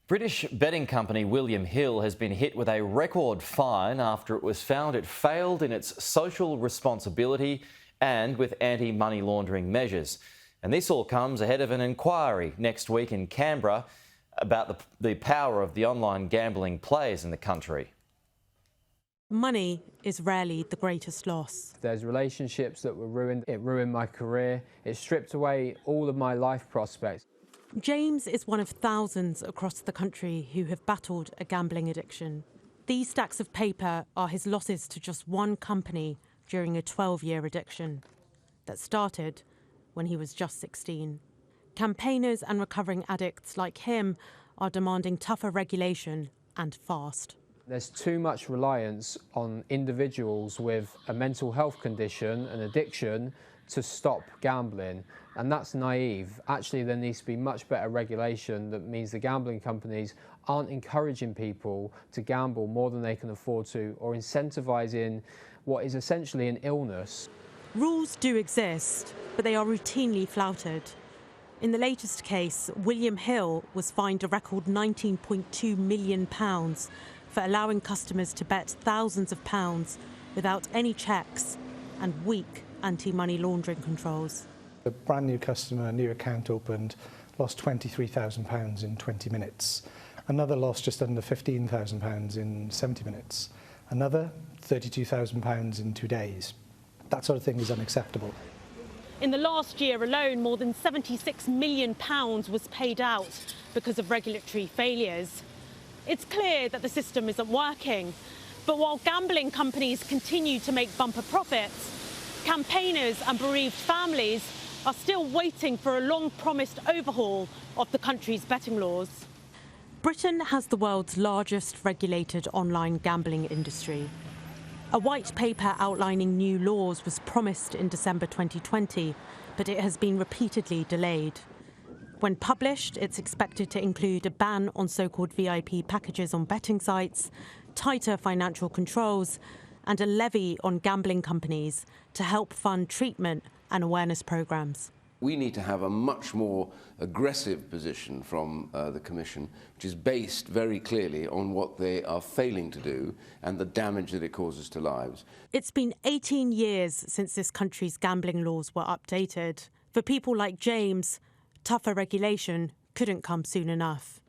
British betting company William Hill has been hit with a record fine after it was found it failed in its social responsibility and with anti-money laundering measures. And this all comes ahead of an inquiry next week in Canberra about the power of the online gambling players in the country. Money is rarely the greatest loss. There's relationships that were ruined. It ruined my career. It stripped away all of my life prospects. James is one of thousands across the country who have battled a gambling addiction. These stacks of paper are his losses to just one company during a 12-year addiction that started when he was just 16. Campaigners and recovering addicts like him are demanding tougher regulation and fast. There's too much reliance on individuals with a mental health condition, an addiction, to stop gambling, and that's naive. Actually, there needs to be much better regulation that means the gambling companies aren't encouraging people to gamble more than they can afford to, or incentivising what is essentially an illness. Rules do exist, but they are routinely flouted. In the latest case, William Hill was fined a record £19.2 million for allowing customers to bet thousands of pounds without any checks and weak anti-money laundering controls. A brand new customer, new account opened, lost £23,000 in 20 minutes. Another lost just under £15,000 in 70 minutes. Another £32,000 in 2 days. That sort of thing is unacceptable. In the last year alone, more than £76 million was paid out because of regulatory failures. It's clear that the system isn't working, but while gambling companies continue to make bumper profits, campaigners and bereaved families are still waiting for a long-promised overhaul of the country's betting laws. Britain has the world's largest regulated online gambling industry. A white paper outlining new laws was promised in December 2020, but it has been repeatedly delayed. When published, it's expected to include a ban on so-called VIP packages on betting sites, tighter financial controls, and a levy on gambling companies to help fund treatment and awareness programmes. We need to have a much more aggressive position from the Commission, which is based very clearly on what they are failing to do and the damage that it causes to lives. It's been 18 years since this country's gambling laws were updated. For people like James, tougher regulation couldn't come soon enough.